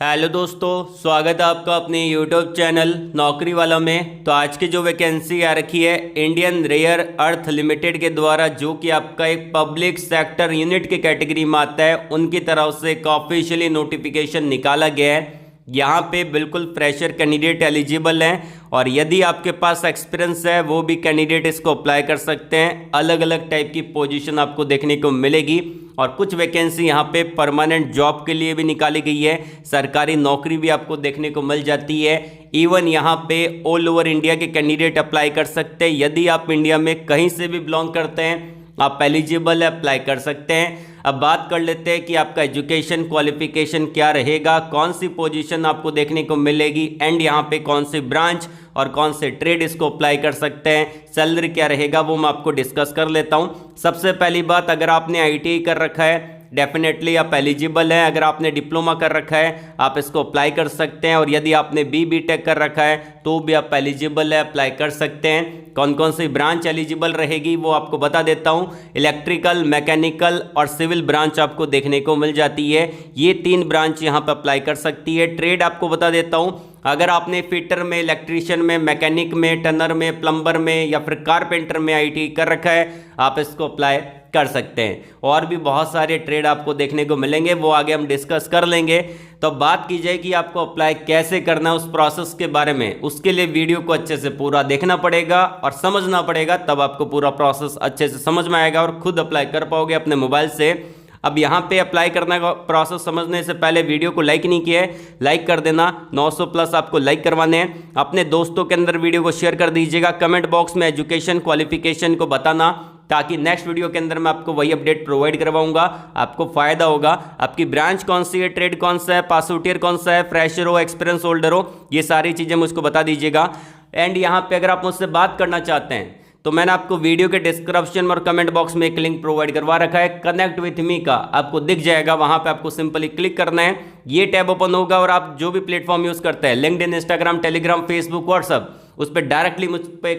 Hello दोस्तों, स्वागत है आपका अपने यूट्यूब चैनल नौकरी वाला में। तो आज की जो वैकेंसी आ रखी है इंडियन रेयर अर्थ लिमिटेड के द्वारा, जो कि आपका एक पब्लिक सेक्टर यूनिट की कैटेगरी में आता है, उनकी तरफ से एक ऑफिशियली नोटिफिकेशन निकाला गया है। यहाँ पे बिल्कुल फ्रेशर कैंडिडेट एलिजिबल हैं और यदि आपके पास एक्सपीरियंस है वो भी कैंडिडेट इसको अप्लाई कर सकते हैं। अलग अलग टाइप की पोजीशन आपको देखने को मिलेगी और कुछ वैकेंसी यहाँ पे परमानेंट जॉब के लिए भी निकाली गई है। सरकारी नौकरी भी आपको देखने को मिल जाती है। इवन यहाँ पे ऑल ओवर इंडिया के कैंडिडेट अप्लाई कर सकते हैं। यदि आप इंडिया में कहीं से भी बिलोंग करते हैं, आप एलिजिबल है, अप्लाई कर सकते हैं। अब बात कर लेते हैं कि आपका एजुकेशन क्वालिफिकेशन क्या रहेगा, कौन सी पोजीशन आपको देखने को मिलेगी एंड यहाँ पे कौन सी ब्रांच और कौन से ट्रेड इसको अप्लाई कर सकते हैं, सैलरी क्या रहेगा, वो मैं आपको डिस्कस कर लेता हूँ। सबसे पहली बात, अगर आपने आईटीआई कर रखा है डेफिनेटली आप एलिजिबल हैं। अगर आपने डिप्लोमा कर रखा है आप इसको अप्लाई कर सकते हैं और यदि आपने बीटेक कर रखा है तो भी आप एलिजिबल है, अप्लाई कर सकते हैं। कौन कौन सी ब्रांच एलिजिबल रहेगी वो आपको बता देता हूं। इलेक्ट्रिकल, मैकेनिकल और सिविल ब्रांच आपको देखने को मिल जाती है। ये 3 ब्रांच यहां पर अप्लाई कर सकती है। ट्रेड आपको बता देता हूं, अगर आपने फिटर में, इलेक्ट्रीशियन में, मैकेनिक में, टनर में, प्लम्बर में या फिर कारपेंटर में आईटी कर रखा है आप इसको अप्लाई कर सकते हैं। और भी बहुत सारे ट्रेड आपको देखने को मिलेंगे, वो आगे हम डिस्कस कर लेंगे। तो बात की जाए कि आपको अप्लाई कैसे करना है, उस प्रोसेस के बारे में, उसके लिए वीडियो को अच्छे से पूरा देखना पड़ेगा और समझना पड़ेगा, तब आपको पूरा प्रोसेस अच्छे से समझ में आएगा और खुद अप्लाई कर पाओगे अपने मोबाइल से। अब यहाँ पे अप्लाई करने का प्रोसेस समझने से पहले वीडियो को लाइक नहीं किया है, लाइक कर देना। 900 प्लस आपको लाइक करवाने हैं। अपने दोस्तों के अंदर वीडियो को शेयर कर दीजिएगा। कमेंट बॉक्स में एजुकेशन क्वालिफिकेशन को बताना, ताकि नेक्स्ट वीडियो के अंदर मैं आपको वही अपडेट प्रोवाइड करवाऊंगा, आपको फायदा होगा। आपकी ब्रांच कौन सी है, ट्रेड कौन सा है, पास आउट ईयर कौन सा है, फ्रेशर हो, एक्सपीरियंस होल्डर हो, ये सारी चीज़ें मुझको बता दीजिएगा। एंड यहाँ पे अगर आप मुझसे बात करना चाहते हैं तो मैंने आपको वीडियो के डिस्क्रिप्शन में और कमेंट बॉक्स में एक लिंक प्रोवाइड करवा रखा है, कनेक्ट विथ मी का, आपको दिख जाएगा। वहां पे आपको सिंपली क्लिक करना है, ये टैब ओपन होगा और आप जो भी प्लेटफॉर्म यूज करते हैं, LinkedIn, Instagram, Telegram, Facebook, WhatsApp, उस पर डायरेक्टली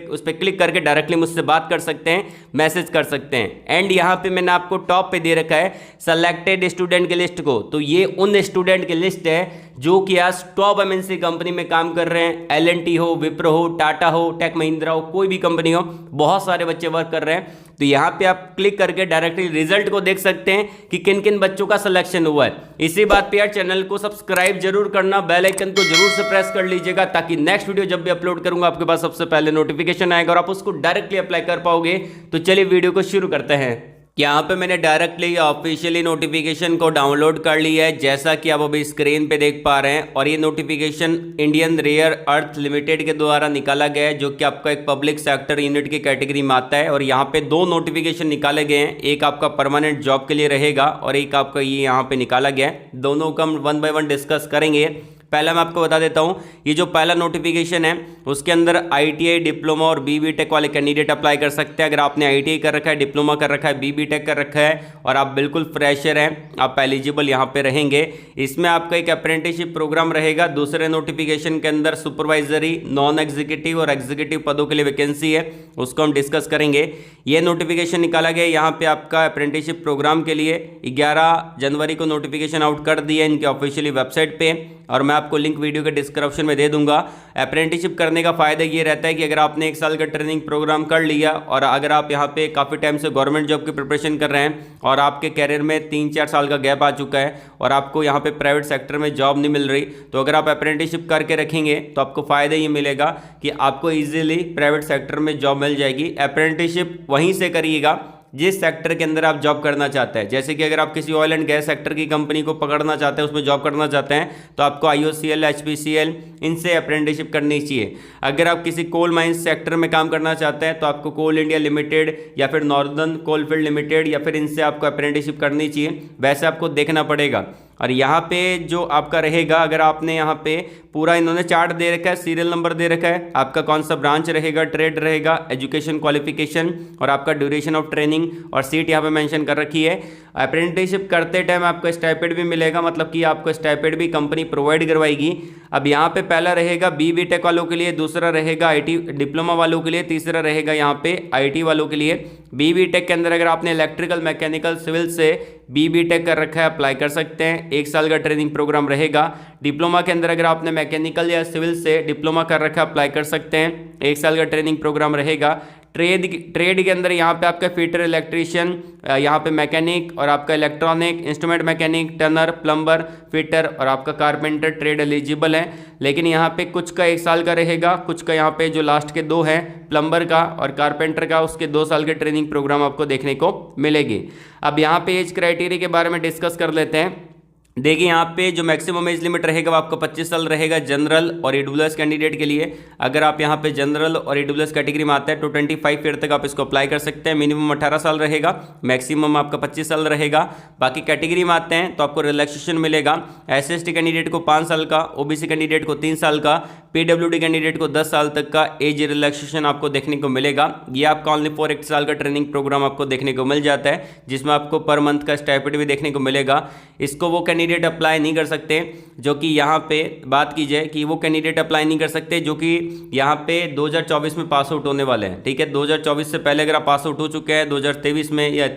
उस पर क्लिक करके डायरेक्टली मुझसे बात कर सकते हैं, मैसेज कर सकते हैं। एंड यहाँ पे मैंने आपको टॉप पे दे रखा है सेलेक्टेड स्टूडेंट की लिस्ट को। तो ये उन स्टूडेंट की लिस्ट है जो कि आज टॉप एमएनसी कंपनी में काम कर रहे हैं। एल&टी हो, विप्रो हो, टाटा हो, टेक महिंद्रा हो, कोई भी कंपनी हो, बहुत सारे बच्चे वर्क कर रहे हैं। तो यहाँ पे आप क्लिक करके डायरेक्टली रिजल्ट को देख सकते हैं कि किन किन बच्चों का सिलेक्शन हुआ है। इसी बात पे यार चैनल को सब्सक्राइब जरूर करना, बेल आइकन को जरूर से प्रेस कर लीजिएगा, ताकि नेक्स्ट वीडियो जब भी अपलोड करूंगा आपके पास सबसे पहले नोटिफिकेशन आएगा और आप उसको डायरेक्टली अप्लाई कर पाओगे। तो चलिए वीडियो को शुरू करते हैं। यहाँ पे मैंने डायरेक्टली ऑफिशियली नोटिफिकेशन को डाउनलोड कर लिया है, जैसा कि आप अभी स्क्रीन पे देख पा रहे हैं। और ये notification Indian rare earth limited के द्वारा निकाला गया है, जो कि आपका एक पब्लिक सेक्टर यूनिट की कैटेगरी में आता है। और यहाँ पे 2 नोटिफिकेशन निकाले गए हैं, एक आपका परमानेंट जॉब के लिए रहेगा और एक आपका ये यहाँ पे निकाला गया है। दोनों का हम 1 बाय 1 डिस्कस करेंगे। पहला मैं आपको बता देता हूं, ये जो पहला नोटिफिकेशन है उसके अंदर आईटीआई, डिप्लोमा और बीटेक वाले कैंडिडेट अप्लाई कर सकते हैं। अगर आपने आईटीआई कर रखा है, डिप्लोमा कर रखा है, बीटेक कर रखा है और आप बिल्कुल फ्रेशर हैं, आप एलिजिबल यहाँ पे रहेंगे। इसमें आपका एक अप्रेंटिसशिप प्रोग्राम रहेगा। दूसरे नोटिफिकेशन के अंदर सुपरवाइजरी, नॉन एग्जीक्यूटिव और एग्जीक्यूटिव पदों के लिए वैकेंसी है, उसको हम डिस्कस करेंगे। यह नोटिफिकेशन निकाला गया यहाँ पे आपका अप्रेंटिसशिप प्रोग्राम के लिए। 11 जनवरी को नोटिफिकेशन आउट कर दिया इनके ऑफिशियली वेबसाइट पे और मैं आपको लिंक वीडियो के डिस्क्रिप्शन में दे दूंगा। अप्रेंटिसशिप करने का फ़ायदा ये रहता है कि अगर आपने 1 साल का ट्रेनिंग प्रोग्राम कर लिया और अगर आप यहाँ पे काफ़ी टाइम से गवर्नमेंट जॉब की प्रिपरेशन कर रहे हैं और आपके कैरियर में 3-4 साल का गैप आ चुका है और आपको यहाँ पे प्राइवेट सेक्टर में जॉब नहीं मिल रही, तो अगर आप अप्रेंटिसशिप करके रखेंगे तो आपको फ़ायदा ये मिलेगा कि आपको ईजिली प्राइवेट सेक्टर में जॉब मिल जाएगी। अप्रेंटिसशिप वहीं से करिएगा जिस सेक्टर के अंदर आप जॉब करना चाहते हैं। जैसे कि अगर आप किसी ऑयल एंड गैस सेक्टर की कंपनी को पकड़ना चाहते हैं, उसमें जॉब करना चाहते हैं, तो आपको IOCL, HPCL इनसे अप्रेंटिसशिप करनी चाहिए। अगर आप किसी कोल माइंस सेक्टर में काम करना चाहते हैं तो आपको कोल इंडिया लिमिटेड या फिर नॉर्दर्न कोलफील्ड लिमिटेड या फिर इनसे आपको अप्रेंटिसशिप करनी चाहिए। वैसे आपको देखना पड़ेगा। और यहाँ पे जो आपका रहेगा, अगर आपने यहाँ पे पूरा इन्होंने चार्ट दे रखा है, सीरियल नंबर दे रखा है, आपका कौन सा ब्रांच रहेगा, ट्रेड रहेगा, एजुकेशन क्वालिफिकेशन और आपका ड्यूरेशन ऑफ ट्रेनिंग और सीट यहाँ पे मेंशन कर रखी है। अप्रेंटिसशिप करते टाइम आपको स्टाइपेंड भी मिलेगा, मतलब कि आपको स्टाइपेंड भी कंपनी प्रोवाइड करवाएगी। अब यहाँ पे पहला रहेगा बीटेक वालों के लिए, दूसरा रहेगा आईटी डिप्लोमा वालों के लिए, तीसरा रहेगा यहाँ पे आईटी वालों के लिए। बीटेक के अंदर अगर आपने इलेक्ट्रिकल, मैकेनिकल, सिविल से BTech कर रखा है अप्लाई कर सकते हैं। 1 साल का ट्रेनिंग प्रोग्राम रहेगा। डिप्लोमा के अंदर अगर आपने मैकेनिकल या सिविल से डिप्लोमा कर रखा है अप्लाई कर सकते हैं। 1 साल का ट्रेनिंग प्रोग्राम रहेगा। ट्रेड के अंदर यहाँ पे आपका फिटर, इलेक्ट्रीशियन, यहाँ पे मैकेनिक और आपका electronic, instrument mechanic, turner, plumber, fitter और आपका कारपेंटर ट्रेड एलिजिबल है। लेकिन यहाँ पे कुछ का 1 साल का रहेगा, कुछ का यहाँ पे जो लास्ट के 2 हैं, प्लम्बर का और कारपेंटर का, उसके 2 साल के ट्रेनिंग प्रोग्राम आपको देखने को मिलेगी। अब यहाँ पे एज क्राइटेरिया के बारे में डिस्कस कर लेते हैं। देखिए यहाँ पे जो मैक्सिमम एज लिमिट रहेगा वो आपका 25 साल रहेगा जनरल और ईडब्ल्यूएस कैंडिडेट के लिए। अगर आप यहाँ पे जनरल और ईडब्ल्यूएस कैटेगरी में आते हैं तो 25 ईयर तक आप इसको अप्लाई कर सकते हैं। मिनिमम 18 साल रहेगा, मैक्सिमम आपका 25 साल रहेगा। बाकी कैटेगरी में आते हैं तो आपको रिलैक्सेशन मिलेगा। SC/ST कैंडिडेट को 5 साल का, OBC कैंडिडेट को 3 साल का, PWD कैंडिडेट को 10 साल तक का एज रिलैक्सेशन आपको देखने को मिलेगा। ये आपका ओनली फॉर 1 साल का ट्रेनिंग प्रोग्राम आपको देखने को मिल जाता है, जिसमें आपको पर मंथ का स्टाइपेंड भी देखने को मिलेगा। इसको वो कैंडिडेट अप्लाई नहीं कर सकते जो कि यहाँ पे बात की जाए कि वो कैंडिडेट अप्लाई नहीं कर सकते जो कि यहाँ पे 2024 में पास आउट होने वाले हैं। ठीक है, 2024 से पहले अगर आप पास आउट हो चुके हैं 2023 में या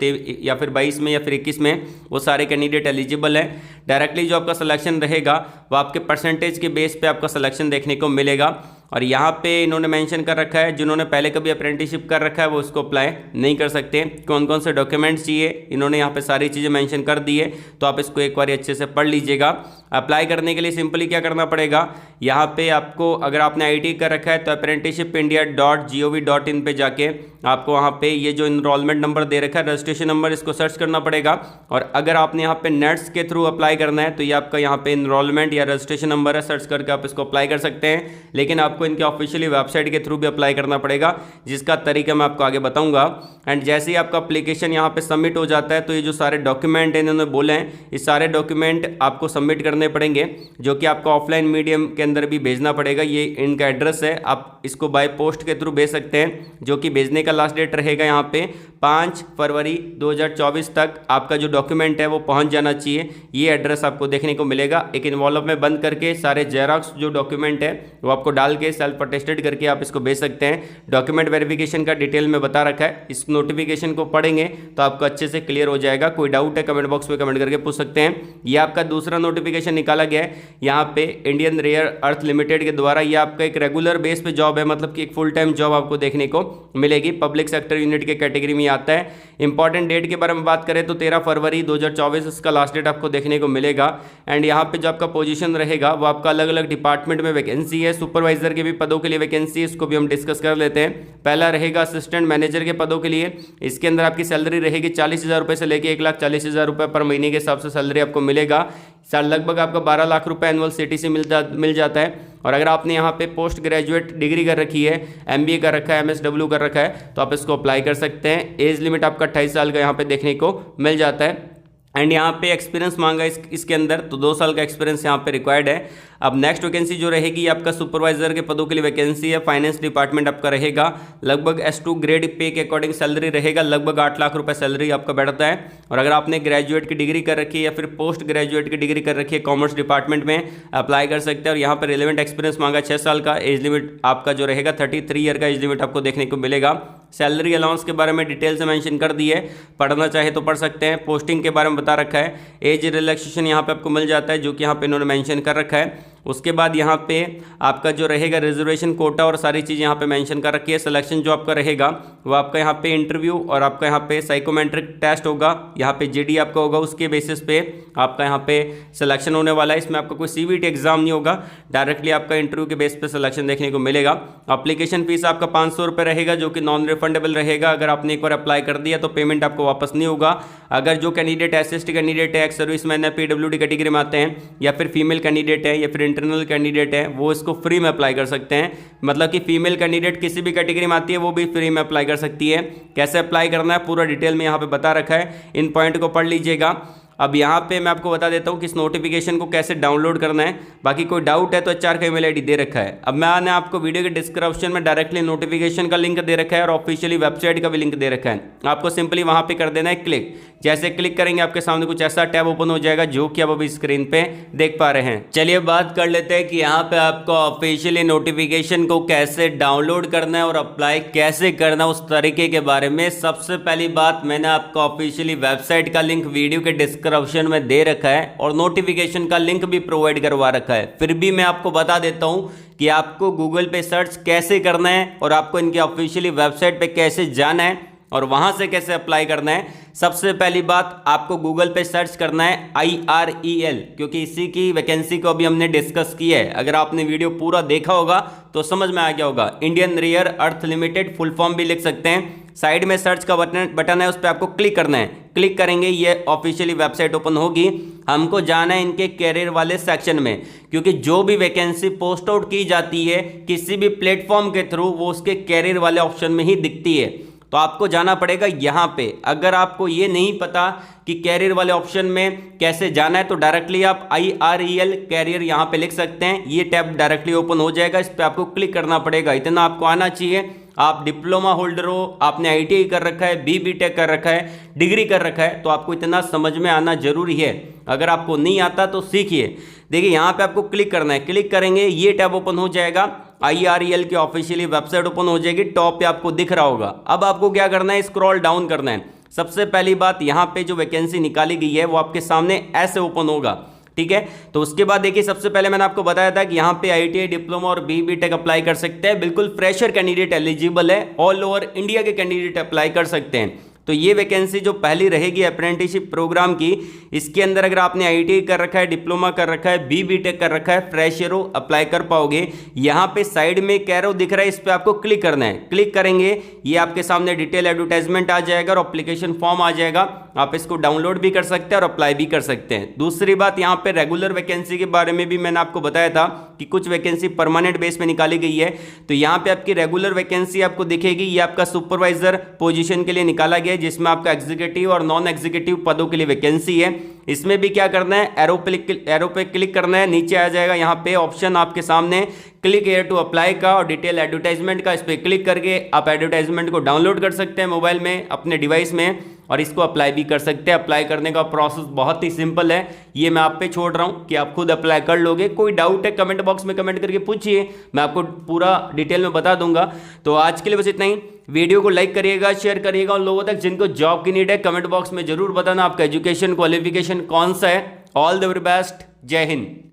फिर 22 में या फिर 21 में, वो सारे कैंडिडेट एलिजिबल हैं। डायरेक्टली जो आपका सिलेक्शन रहेगा वो आपके परसेंटेज के बेस पे आपका सिलेक्शन देखने को मिलेगा। और यहाँ पे इन्होंने मेंशन कर रखा है जिन्होंने पहले कभी अप्रेंटिसशिप कर रखा है वो उसको अप्लाई नहीं कर सकते। कौन कौन से डॉक्यूमेंट्स चाहिए इन्होंने यहाँ पे सारी चीज़ें मेंशन कर दी है, तो आप इसको एक बार अच्छे से पढ़ लीजिएगा। अप्लाई करने के लिए सिंपली क्या करना पड़ेगा, यहाँ पे आपको अगर आपने IIT कर रखा है तो apprenticeshipindia.gov.in पे जाके आपको वहाँ पे ये जो इनरोलमेंट नंबर दे रखा है, रजिस्ट्रेशन नंबर, इसको सर्च करना पड़ेगा। और अगर आपने यहाँ पे नेट्स के थ्रू अप्लाई करना है तो ये आपका यहाँ पे इनरोलमेंट या रजिस्ट्रेशन नंबर है, सर्च करके आप इसको अप्लाई कर सकते हैं। लेकिन आपको इनके ऑफिशियली वेबसाइट के थ्रू भी अप्लाई करना पड़ेगा, जिसका तरीका मैं आपको आगे बताऊंगा। एंड जैसे ही आपका अप्लीकेशन यहाँ पे सबमिट हो जाता है तो ये जो सारे डॉक्यूमेंट इन्होंने बोले हैं, ये सारे डॉक्यूमेंट आपको सबमिट करने पड़ेंगे, जो कि आपको ऑफलाइन मीडियम के अंदर भी भेजना पड़ेगा। ये इनका एड्रेस है, आप इसको बाय पोस्ट के थ्रू भेज सकते हैं, जो कि भेजने का लास्ट डेट रहेगा यहाँ पे 5 फरवरी 2024 तक आपका जो डॉक्यूमेंट है वो पहुंच जाना चाहिए। ये एड्रेस आपको देखने को मिलेगा। एक इन्वॉल्व में बंद करके सारे जेरॉक्स जो डॉक्यूमेंट है वो आपको डाल के सेल्फ अटेस्टेड करके आप इसको भेज सकते हैं। डॉक्यूमेंट वेरिफिकेशन का डिटेल में बता रखा है, इस नोटिफिकेशन को पढ़ेंगे तो आपको अच्छे से क्लियर हो जाएगा। कोई डाउट है कमेंट बॉक्स में कमेंट करके पूछ सकते हैं। ये आपका दूसरा नोटिफिकेशन निकाला गया है यहाँ पे इंडियन रेयर अर्थ लिमिटेड के द्वारा। ये आपका एक रेगुलर बेस पे जॉब है, मतलब कि एक फुल टाइम जॉब आपको देखने को मिलेगी। पब्लिक सेक्टर यूनिट के कैटेगरी में आता है। इंपॉर्टेंट डेट के बारे में बात करें तो 13 फरवरी 2024 इसका लास्ट डेट आपको देखने को मिलेगा। एंड यहाँ पे जो आपका पोजीशन रहेगा वो आपका अलग अलग डिपार्टमेंट में वैकेंसी है। सुपरवाइजर के भी पदों के लिए वैकेंसी है, इसको भी हम डिस्कस कर लेते हैं। पहला रहेगा असिस्टेंट मैनेजर के पदों के लिए। इसके अंदर आपकी सैलरी रहेगी 40,000 रुपये से लेकर 1,40,000 रुपये पर महीने के हिसाब से सैलरी आपको मिलेगा। लगभग आपका 12 लाख रुपए एनुअल CTC मिल जाता है। और अगर आपने यहाँ पे पोस्ट ग्रेजुएट डिग्री कर रखी है, MBA कर रखा है, MSW कर रखा है, तो आप इसको अप्लाई कर सकते हैं। एज लिमिट आपका 28 साल का यहाँ पे देखने को मिल जाता है। एंड यहाँ पे एक्सपीरियंस मांगा इसके अंदर, तो 2 साल का एक्सपीरियंस यहाँ पे रिक्वायर्ड है। अब नेक्स्ट वैकेंसी जो रहेगी आपका सुपरवाइजर के पदों के लिए वैकेंसी है। फाइनेंस डिपार्टमेंट आपका रहेगा। लगभग S2 ग्रेड पे के अकॉर्डिंग सैलरी रहेगा, लगभग 8 लाख रुपए सैलरी आपका बैठता है। और अगर आपने ग्रेजुएट की डिग्री कर रखी है या फिर पोस्ट ग्रेजुएट की डिग्री कर रखी है कॉमर्स डिपार्टमेंट में, अप्लाई कर सकते हैं। और यहाँ पर रिलेवेंट एक्सपीरियंस मांगा 6 साल का। एज लिमिट आपका जो रहेगा 33 ईयर का एज लिमिट आपको देखने को मिलेगा। सैलरी अलाउंस के बारे में डिटेल से मेंशन कर दी है, पढ़ना चाहे तो पढ़ सकते हैं। पोस्टिंग के बारे में बता रखा है। एज रिलैक्सेशन यहाँ पे आपको मिल जाता है, जो कि यहाँ पे इन्होंने मेंशन कर रखा है। उसके बाद यहाँ पे आपका जो रहेगा रिजर्वेशन कोटा और सारी चीज़ यहाँ पे मेंशन कर रखी है। सिलेक्शन जो आपका रहेगा वो आपका यहाँ पे इंटरव्यू और आपका यहाँ पे साइकोमेट्रिक टेस्ट होगा, यहाँ पे GD आपका होगा, उसके बेसिस पे आपका यहाँ पे सिलेक्शन होने वाला है। इसमें आपका कोई CVT एग्जाम नहीं होगा, डायरेक्टली आपका इंटरव्यू के बेस पे सिलेक्शन देखने को मिलेगा। अप्लीकेशन फीस आपका 500 रुपये रहेगा, जो कि नॉन रिफंडेबल रहेगा। अगर आपने एक बार अप्लाई कर दिया तो पेमेंट आपको वापस नहीं होगा। अगर जो कैंडिडेट SC/ST कैंडिडेट है, एक्स सर्विसमैन है, PWD कैटेगरी में आते हैं, या फिर फीमेल कैंडिडेट है या फिर इंटरनल कैंडिडेट है, वो इसको फ्री में अप्लाई कर सकते हैं। मतलब कि फीमेल कैंडिडेट किसी भी कैटेगरी में आती है वो भी फ्री में अप्लाई कर सकती है। कैसे अप्लाई करना है पूरा डिटेल में यहाँ पे बता रखा है, इन पॉइंट को पढ़ लीजिएगा। अब यहाँ पे मैं आपको बता देता हूँ कि इस नोटिफिकेशन को कैसे डाउनलोड करना है। बाकी कोई डाउट है तो HR का ईमेल आईडी दे रखा है। अब मैंने आपको वीडियो के डिस्क्रिप्शन में डायरेक्टली नोटिफिकेशन का लिंक दे रखा है और ऑफिशियली वेबसाइट का भी लिंक दे रखा है। आपको सिंपली वहाँ पे कर देना है क्लिक। जैसे क्लिक करेंगे आपके सामने कुछ ऐसा टैब ओपन हो जाएगा जो कि आप अभी स्क्रीन पे देख पा रहे हैं। चलिए बात कर लेते हैं कि यहाँ पे आपको ऑफिशियली नोटिफिकेशन को कैसे डाउनलोड करना है और अप्लाई कैसे करना है उस तरीके के बारे में। सबसे पहली बात, मैंने आपको ऑफिशियली वेबसाइट का लिंक वीडियो के डिस्क्रिप्शन में दे रखा है और नोटिफिकेशन का लिंक भी प्रोवाइड करवा रखा है। फिर भी मैं आपको बता देता हूं कि आपको गूगल पे सर्च कैसे करना है और आपको इनकी ऑफिशियली वेबसाइट पे कैसे जाना है और वहां से कैसे अप्लाई करना है। सबसे पहली बात, आपको गूगल पे सर्च करना है IREL, क्योंकि इसी की वैकेंसी को अभी हमने डिस्कस किया है। अगर आपने वीडियो पूरा देखा होगा तो समझ में आ गया होगा। Indian rare earth limited, full form भी लिख सकते हैं। साइड में सर्च का बटन है, उस पर आपको क्लिक करना है। क्लिक करेंगे ये ऑफिशियली वेबसाइट ओपन होगी। हमको जाना है इनके कैरियर वाले सेक्शन में, क्योंकि जो भी वैकेंसी पोस्ट आउट की जाती है किसी भी प्लेटफॉर्म के थ्रू वो उसके कैरियर वाले ऑप्शन में ही दिखती है। तो आपको जाना पड़ेगा यहाँ पे। अगर आपको ये नहीं पता कि कैरियर वाले ऑप्शन में कैसे जाना है तो डायरेक्टली आप IREL कैरियर यहाँ पे लिख सकते हैं। ये टैब डायरेक्टली ओपन हो जाएगा, इस पर आपको क्लिक करना पड़ेगा। इतना आपको आना चाहिए। आप डिप्लोमा होल्डर हो, आपने ITI कर रखा है, BTech कर रखा है, डिग्री कर रखा है, तो आपको इतना समझ में आना जरूरी है। अगर आपको नहीं आता तो सीखिए। देखिए यहाँ पे आपको क्लिक करना है। क्लिक करेंगे ये टैब ओपन हो जाएगा। IREL की ऑफिशियली वेबसाइट ओपन हो जाएगी। टॉप पे आपको दिख रहा होगा। अब आपको क्या करना है, स्क्रॉल डाउन करना है। सबसे पहली बात, यहाँ पे जो वैकेंसी निकाली गई है वो आपके सामने ऐसे ओपन होगा, ठीक है। तो उसके बाद देखिए, सबसे पहले मैंने आपको बताया था कि यहाँ पे ITI, डिप्लोमा और BTech अप्लाई कर सकते हैं। बिल्कुल फ्रेशर कैंडिडेट एलिजिबल है। ऑल ओवर इंडिया के कैंडिडेट अप्लाई कर सकते हैं। तो ये वैकेंसी जो पहली रहेगी अप्रेंटिसशिप प्रोग्राम की, इसके अंदर अगर आपने ITI कर रखा है, डिप्लोमा कर रखा है, BTech कर रखा है, फ्रेशर हो, अप्लाई कर पाओगे। यहाँ पे साइड में कैरो दिख रहा है, इस पर आपको क्लिक करना है। क्लिक करेंगे ये आपके सामने डिटेल एडवर्टाइजमेंट आ जाएगा और एप्लीकेशन फॉर्म आ जाएगा। आप इसको डाउनलोड भी कर सकते हैं और अप्लाई भी कर सकते हैं। दूसरी बात, यहाँ पे रेगुलर वैकेंसी के बारे में भी मैंने आपको बताया था कि कुछ वैकेंसी परमानेंट बेस पे निकाली गई है। तो यहाँ पे आपकी रेगुलर वैकेंसी आपको दिखेगी। ये आपका सुपरवाइजर पोजीशन के लिए निकाला गया है, जिसमें आपका एग्जीक्यूटिव और नॉन एग्जीक्यूटिव पदों के लिए वैकेंसी है। इसमें भी क्या करना है, एरो पे क्लिक करना है। नीचे आ जाएगा यहाँ पे ऑप्शन आपके सामने क्लिक हेयर टू अप्लाई का और डिटेल एडवर्टाइजमेंट का। इस पर क्लिक करके आप एडवर्टाइजमेंट को डाउनलोड कर सकते हैं मोबाइल में, अपने डिवाइस में, और इसको अप्लाई भी कर सकते हैं। अप्लाई करने का प्रोसेस बहुत ही सिंपल है। ये मैं आप पे छोड़ रहा हूँ कि आप खुद अप्लाई कर लोगे। कोई डाउट है कमेंट बॉक्स में कमेंट करके पूछिए, मैं आपको पूरा डिटेल में बता दूंगा। तो आज के लिए बस इतना ही। वीडियो को लाइक करिएगा, शेयर करिएगा उन लोगों तक जिनको जॉब की नीड है। कमेंट बॉक्स में जरूर बताना आपका एजुकेशन क्वालिफिकेशन कौन सा है। All the very best. जय हिंद।